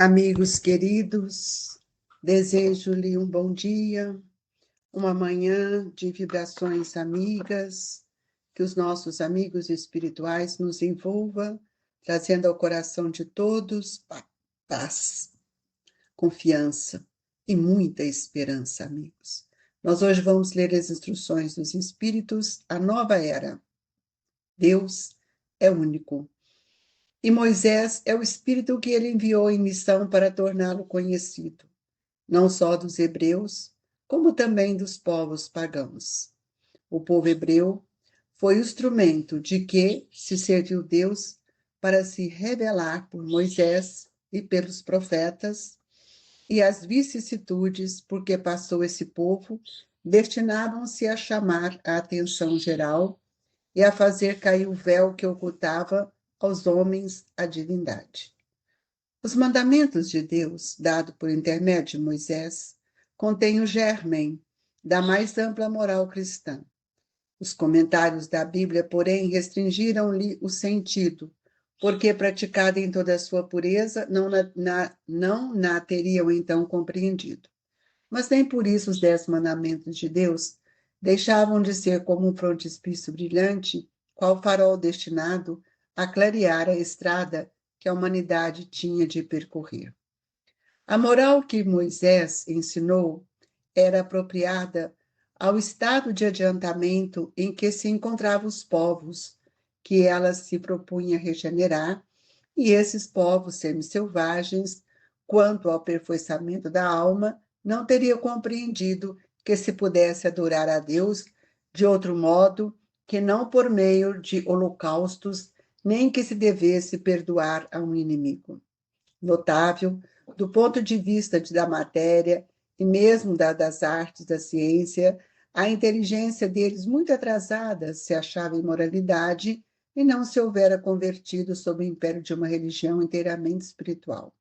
Amigos queridos, desejo-lhe um bom dia, uma manhã de vibrações amigas, que os nossos amigos espirituais nos envolvam, trazendo ao coração de todos paz, confiança e muita esperança, amigos. Nós hoje vamos ler as instruções dos Espíritos, a nova era. Deus é único. E Moisés é o Espírito que ele enviou em missão para torná-lo conhecido, não só dos hebreus, como também dos povos pagãos. O povo hebreu foi o instrumento de que se serviu Deus para se revelar por Moisés e pelos profetas, e as vicissitudes por que passou esse povo destinavam-se a chamar a atenção geral e a fazer cair o véu que ocultava aos homens a divindade. Os mandamentos de Deus, dado por intermédio de Moisés, contêm o germen da mais ampla moral cristã. Os comentários da Bíblia, porém, restringiram-lhe o sentido, porque, praticada em toda a sua pureza, não na teriam então compreendido. Mas nem por isso os 10 mandamentos de Deus deixavam de ser como um frontispício brilhante, qual farol destinado a clarear a estrada que a humanidade tinha de percorrer. A moral que Moisés ensinou era apropriada ao estado de adiantamento em que se encontravam os povos, que ela se propunha regenerar, e esses povos semi-selvagens, quanto ao aperfeiçoamento da alma, não teriam compreendido que se pudesse adorar a Deus de outro modo que não por meio de holocaustos, nem que se devesse perdoar a um inimigo. Notável, do ponto de vista da matéria e mesmo das artes, da ciência, a inteligência deles, muito atrasada, se achava em moralidade e não se houvera convertido sob o império de uma religião inteiramente espiritual.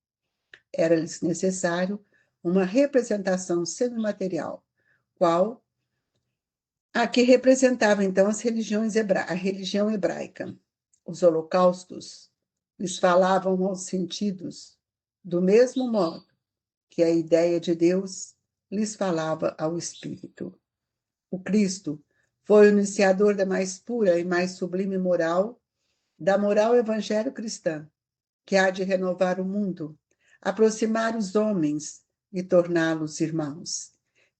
Era-lhes necessário uma representação semimaterial, qual a que representava então a religião hebraica. Os holocaustos lhes falavam aos sentidos, do mesmo modo que a ideia de Deus lhes falava ao espírito. O Cristo foi o iniciador da mais pura e mais sublime moral, da moral evangélico-cristã, que há de renovar o mundo, aproximar os homens e torná-los irmãos,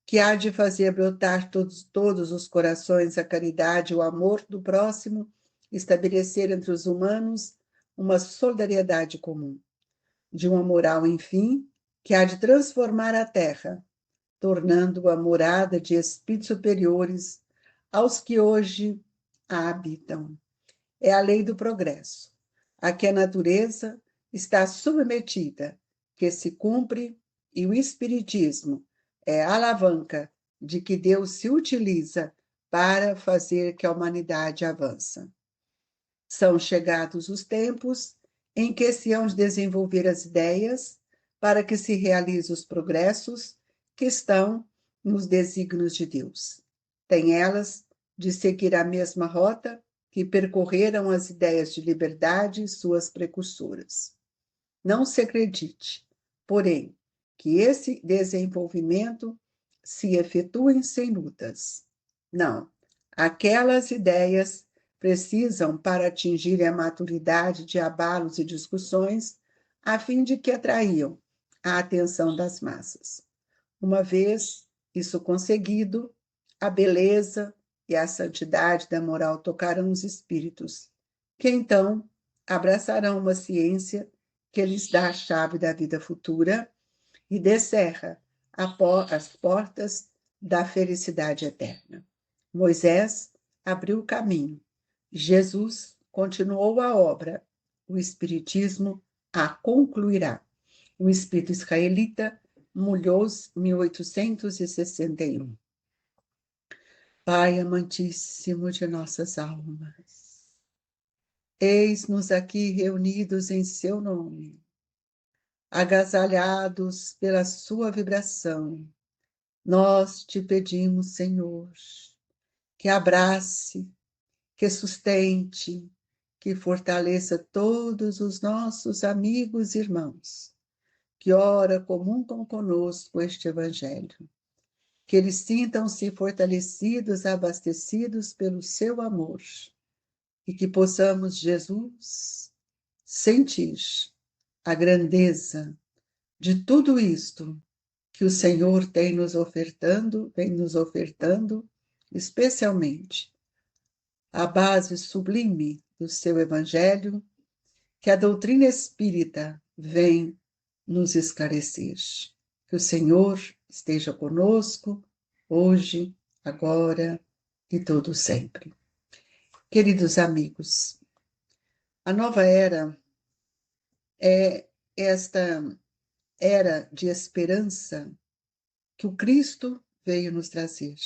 que há de fazer brotar todos os corações a caridade e o amor do próximo, estabelecer entre os humanos uma solidariedade comum, de uma moral, enfim, que há de transformar a terra, tornando-a morada de espíritos superiores aos que hoje a habitam. É a lei do progresso, a que a natureza está submetida, que se cumpre, e o espiritismo é a alavanca de que Deus se utiliza para fazer que a humanidade avance. São chegados os tempos em que se hão de desenvolver as ideias para que se realizem os progressos que estão nos desígnios de Deus. Tem elas de seguir a mesma rota que percorreram as ideias de liberdade e suas precursoras. Não se acredite, porém, que esse desenvolvimento se efetue sem lutas. Não, aquelas ideias precisam, para atingirem a maturidade de abalos e discussões, a fim de que atraiam a atenção das massas. Uma vez isso conseguido, a beleza e a santidade da moral tocarão os espíritos, que então abraçarão uma ciência que lhes dá a chave da vida futura e descerra as portas da felicidade eterna. Moisés abriu o caminho, Jesus continuou a obra, o Espiritismo a concluirá. O espírito israelita, Mulhouse, 1861. Pai amantíssimo de nossas almas, eis-nos aqui reunidos em seu nome, agasalhados pela sua vibração. Nós te pedimos, Senhor, que abrace, que sustente, que fortaleça todos os nossos amigos e irmãos, que ora comungam conosco este Evangelho. Que eles sintam-se fortalecidos, abastecidos pelo seu amor. E que possamos, Jesus, sentir a grandeza de tudo isto que o Senhor vem nos ofertando, especialmente a base sublime do seu Evangelho, que a doutrina espírita vem nos esclarecer. Que o Senhor esteja conosco, hoje, agora e todo sempre. Queridos amigos, a nova era é esta era de esperança que o Cristo veio nos trazer.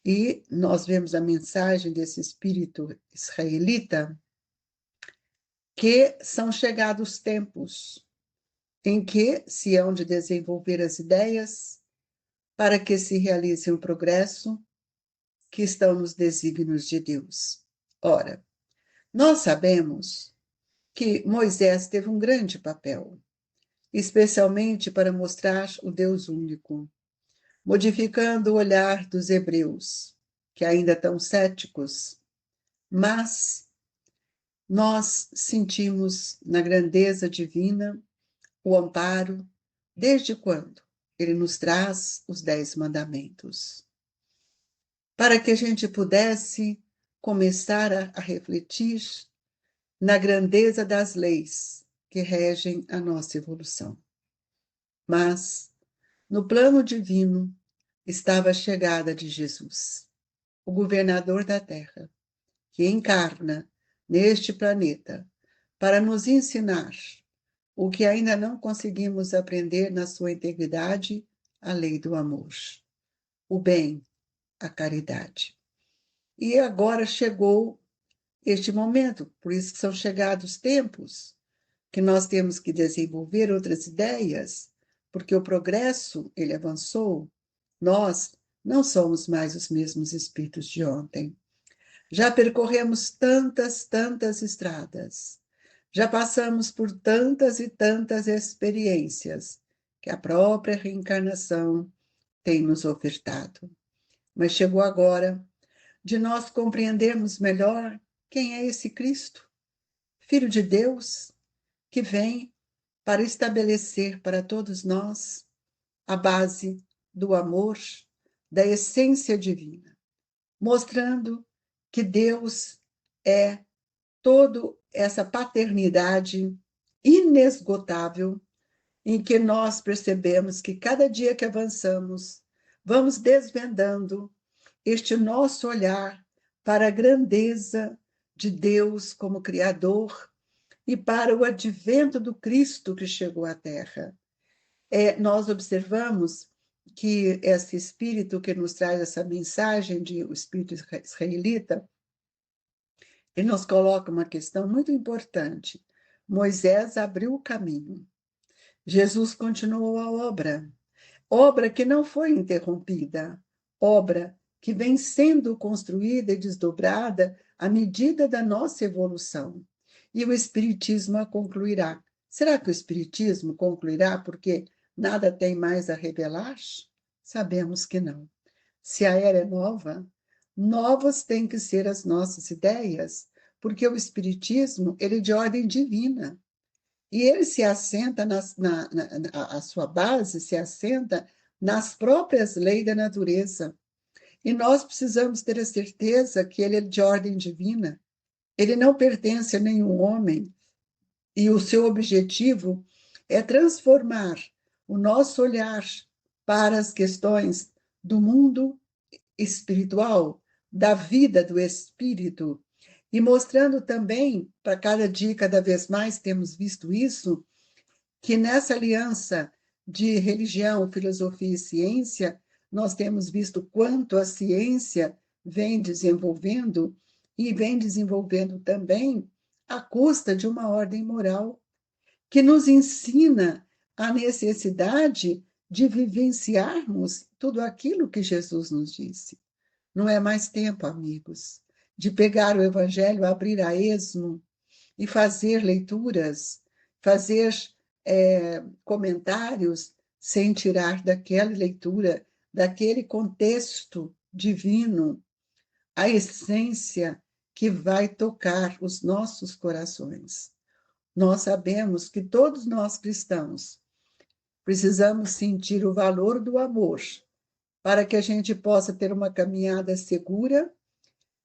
E nós vemos a mensagem desse espírito israelita, que são chegados tempos em que se hão de desenvolver as ideias para que se realize o progresso que estão nos desígnios de Deus. Ora, nós sabemos que Moisés teve um grande papel, especialmente para mostrar o Deus único, modificando o olhar dos hebreus, que ainda estão céticos, mas nós sentimos na grandeza divina o amparo, desde quando ele nos traz os 10 mandamentos, para que a gente pudesse começar a refletir na grandeza das leis que regem a nossa evolução. Mas, no plano divino, estava a chegada de Jesus, o governador da Terra, que encarna neste planeta para nos ensinar o que ainda não conseguimos aprender na sua integridade, a lei do amor, o bem, a caridade. E agora chegou este momento, por isso que são chegados tempos que nós temos que desenvolver outras ideias, porque o progresso, ele avançou, nós não somos mais os mesmos espíritos de ontem. Já percorremos tantas estradas, já passamos por tantas e tantas experiências que a própria reencarnação tem nos ofertado. Mas chegou agora de nós compreendermos melhor quem é esse Cristo, Filho de Deus, que vem para estabelecer para todos nós a base do amor, da essência divina, mostrando que Deus é toda essa paternidade inesgotável, em que nós percebemos que cada dia que avançamos, vamos desvendando este nosso olhar para a grandeza de Deus como Criador e para o advento do Cristo que chegou à Terra. Nós observamos que esse espírito que nos traz essa mensagem, o espírito israelita, ele nos coloca uma questão muito importante. Moisés abriu o caminho. Jesus continuou a obra que não foi interrompida, obra que vem sendo construída e desdobrada à medida da nossa evolução. E o Espiritismo a concluirá. Será que o Espiritismo concluirá porque nada tem mais a revelar? Sabemos que não. Se a era é nova, novas têm que ser as nossas ideias, porque o Espiritismo ele é de ordem divina. E ele se assenta, a sua base se assenta nas próprias leis da natureza. E nós precisamos ter a certeza que ele é de ordem divina. Ele não pertence a nenhum homem. E o seu objetivo é transformar o nosso olhar para as questões do mundo espiritual, da vida do espírito, e mostrando também, para cada dia, cada vez mais temos visto isso, que nessa aliança de religião, filosofia e ciência, nós temos visto quanto a ciência vem desenvolvendo e vem desenvolvendo também à custa de uma ordem moral que nos ensina a necessidade de vivenciarmos tudo aquilo que Jesus nos disse. Não é mais tempo, amigos, de pegar o Evangelho, abrir a esmo e fazer leituras, fazer comentários sem tirar daquela leitura, daquele contexto divino, a essência que vai tocar os nossos corações. Nós sabemos que todos nós cristãos precisamos sentir o valor do amor para que a gente possa ter uma caminhada segura,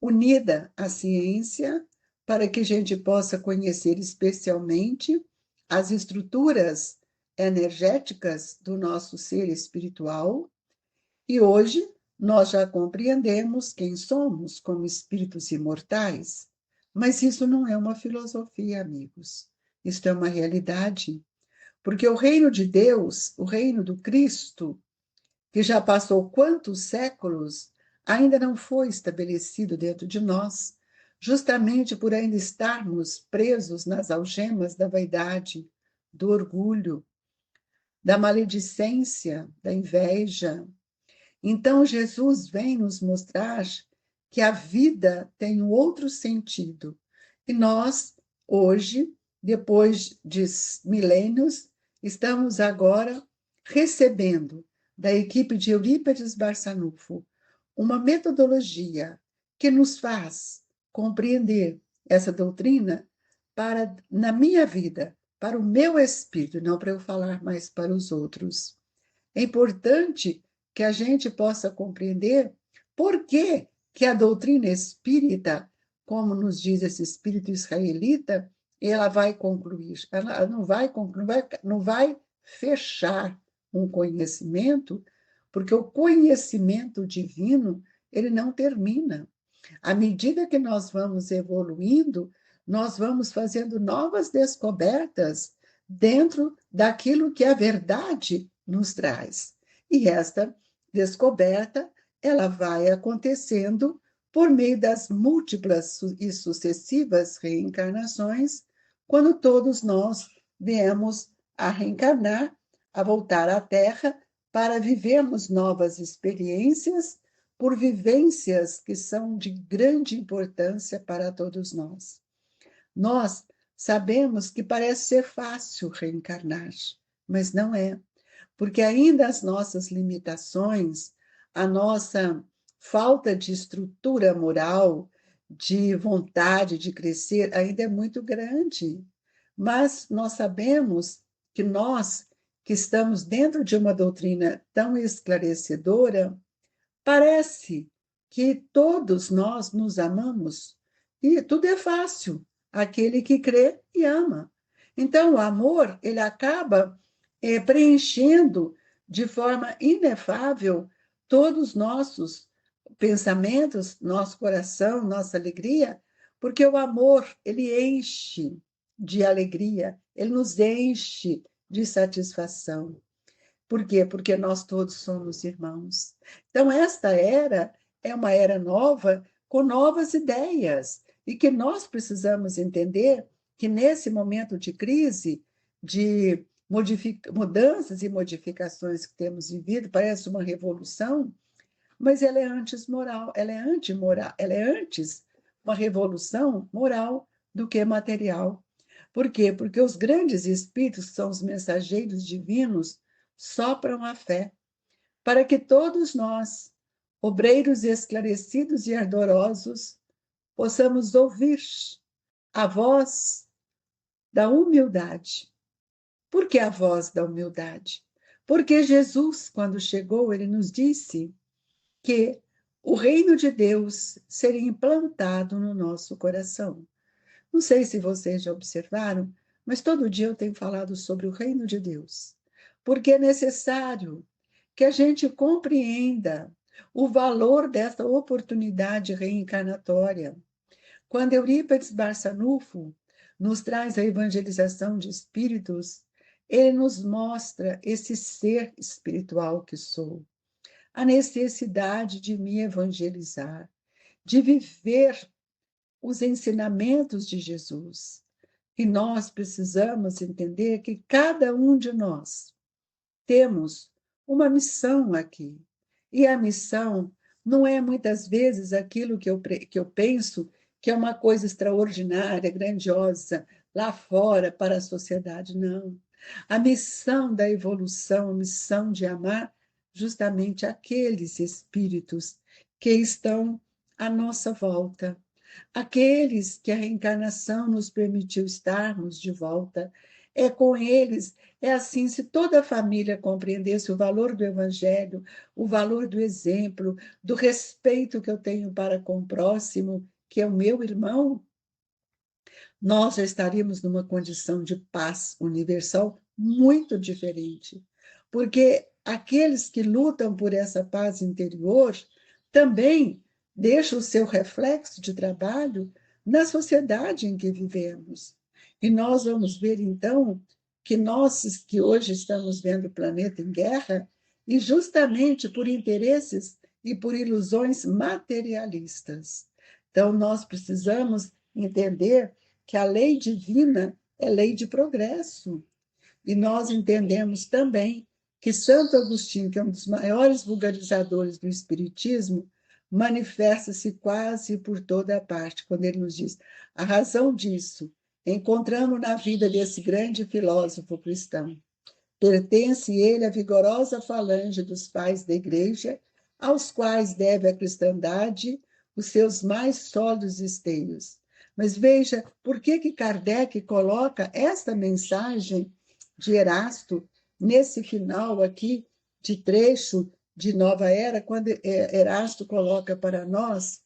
unida à ciência, para que a gente possa conhecer especialmente as estruturas energéticas do nosso ser espiritual. E hoje nós já compreendemos quem somos como espíritos imortais, mas isso não é uma filosofia, amigos. Isso é uma realidade, porque o reino de Deus, o reino do Cristo, que já passou quantos séculos, ainda não foi estabelecido dentro de nós, justamente por ainda estarmos presos nas algemas da vaidade, do orgulho, da maledicência, da inveja. Então, Jesus vem nos mostrar que a vida tem um outro sentido. E nós, hoje, depois de milênios, estamos agora recebendo da equipe de Eurípides Barçanufo uma metodologia que nos faz compreender essa doutrina para, na minha vida, para o meu espírito, não para eu falar mais para os outros. É importante que a gente possa compreender por que a doutrina espírita, como nos diz esse espírito israelita, ela vai concluir, ela não vai fechar um conhecimento, porque o conhecimento divino, ele não termina. À medida que nós vamos evoluindo, nós vamos fazendo novas descobertas dentro daquilo que a verdade nos traz. E esta descoberta, ela vai acontecendo por meio das múltiplas e sucessivas reencarnações, quando todos nós viemos a reencarnar, a voltar à Terra para vivermos novas experiências, por vivências que são de grande importância para todos nós. Nós sabemos que parece ser fácil reencarnar, mas não é, porque ainda as nossas limitações, a nossa falta de estrutura moral, de vontade de crescer, ainda é muito grande. Mas nós sabemos que nós, que estamos dentro de uma doutrina tão esclarecedora, parece que todos nós nos amamos e tudo é fácil, aquele que crê e ama. Então, o amor, ele acaba preenchendo de forma inefável todos os nossos pensamentos, nosso coração, nossa alegria, porque o amor, ele enche de alegria, ele nos enche de satisfação. Por quê? Porque nós todos somos irmãos. Então, esta era é uma era nova, com novas ideias, e que nós precisamos entender que nesse momento de crise, de mudanças e modificações que temos vivido, parece uma revolução, mas ela é antes moral, ela é antimoral, ela é antes uma revolução moral do que material. Por quê? Porque os grandes espíritos, que são os mensageiros divinos, sopram a fé, para que todos nós, obreiros esclarecidos e ardorosos, possamos ouvir a voz da humildade. Por que a voz da humildade? Porque Jesus, quando chegou, ele nos disse que o reino de Deus seria implantado no nosso coração. Não sei se vocês já observaram, mas todo dia eu tenho falado sobre o reino de Deus, porque é necessário que a gente compreenda o valor dessa oportunidade reencarnatória. Quando Eurípides Barçanufo nos traz a evangelização de espíritos, ele nos mostra esse ser espiritual que sou, a necessidade de me evangelizar, de viver os ensinamentos de Jesus. E nós precisamos entender que cada um de nós temos uma missão aqui. E a missão não é muitas vezes aquilo que eu penso que é uma coisa extraordinária, grandiosa, lá fora para a sociedade, não. A missão da evolução, a missão de amar justamente aqueles espíritos que estão à nossa volta, aqueles que a reencarnação nos permitiu estarmos de volta. É com eles, é assim, se toda a família compreendesse o valor do Evangelho, o valor do exemplo, do respeito que eu tenho para com o próximo, que é o meu irmão, nós já estaríamos numa condição de paz universal muito diferente. Porque aqueles que lutam por essa paz interior também deixam o seu reflexo de trabalho na sociedade em que vivemos. E nós vamos ver, então, que nós que hoje estamos vendo o planeta em guerra, e justamente por interesses e por ilusões materialistas. Então, nós precisamos entender que a lei divina é lei de progresso. E nós entendemos também que Santo Agostinho, que é um dos maiores vulgarizadores do Espiritismo, manifesta-se quase por toda a parte, quando ele nos diz: a razão disso, encontrando na vida desse grande filósofo cristão, pertence ele à vigorosa falange dos pais da Igreja, aos quais deve a cristandade os seus mais sólidos esteios. Mas veja, por que Kardec coloca esta mensagem de Erasto nesse final aqui de trecho de Nova Era, quando Erasto coloca para nós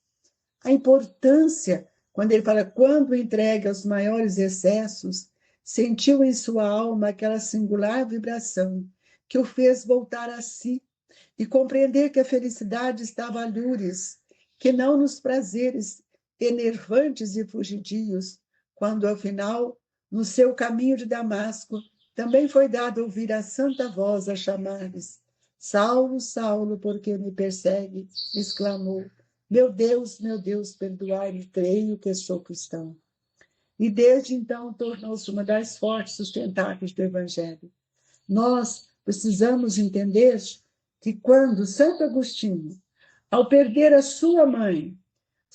a importância, quando ele fala, quando entregue aos maiores excessos, sentiu em sua alma aquela singular vibração que o fez voltar a si e compreender que a felicidade estava a lures, que não nos prazeres enervantes e fugidios, quando, ao final, no seu caminho de Damasco, também foi dado ouvir a santa voz a chamar-lhes: Saulo, Saulo, por que me persegue? Exclamou. Meu Deus, perdoai-me, creio que sou cristão. E desde então tornou-se uma das fortes sustentáveis do Evangelho. Nós precisamos entender que quando Santo Agostinho, ao perder a sua mãe,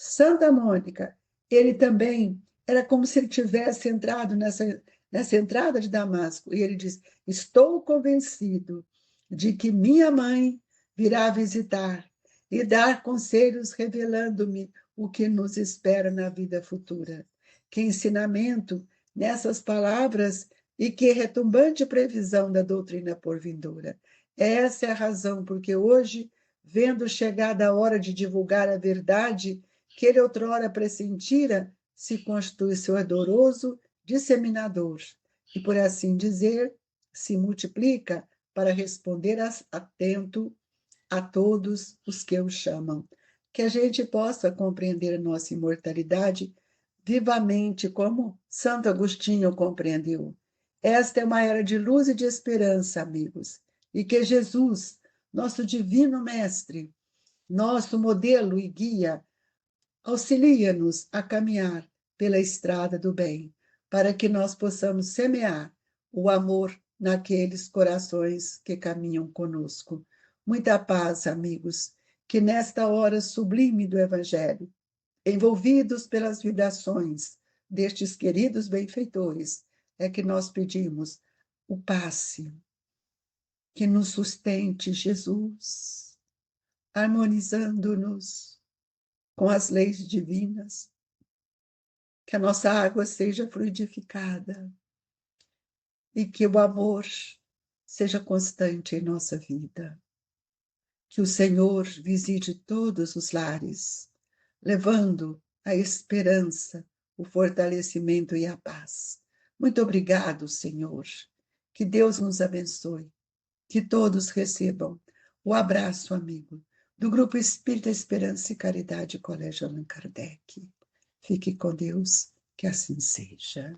Santa Mônica, ele também era como se ele tivesse entrado nessa entrada de Damasco. E ele diz: estou convencido de que minha mãe virá visitar e dar conselhos revelando-me o que nos espera na vida futura. Que ensinamento nessas palavras e que retumbante previsão da doutrina por vindoura. Essa é a razão porque hoje, vendo chegada a hora de divulgar a verdade que ele outrora pressentira, se constitui seu adoroso disseminador e, por assim dizer, se multiplica para responder atento a todos os que o chamam. Que a gente possa compreender a nossa imortalidade vivamente, como Santo Agostinho compreendeu. Esta é uma era de luz e de esperança, amigos, e que Jesus, nosso divino mestre, nosso modelo e guia, auxilia-nos a caminhar pela estrada do bem, para que nós possamos semear o amor naqueles corações que caminham conosco. Muita paz, amigos, que nesta hora sublime do Evangelho, envolvidos pelas vibrações destes queridos benfeitores, é que nós pedimos o passe, que nos sustente Jesus, harmonizando-nos com as leis divinas, que a nossa água seja fluidificada e que o amor seja constante em nossa vida. Que o Senhor visite todos os lares, levando a esperança, o fortalecimento e a paz. Muito obrigado, Senhor. Que Deus nos abençoe. Que todos recebam o abraço amigo do Grupo Espírita Esperança e Caridade Colégio Allan Kardec. Fique com Deus, que assim seja.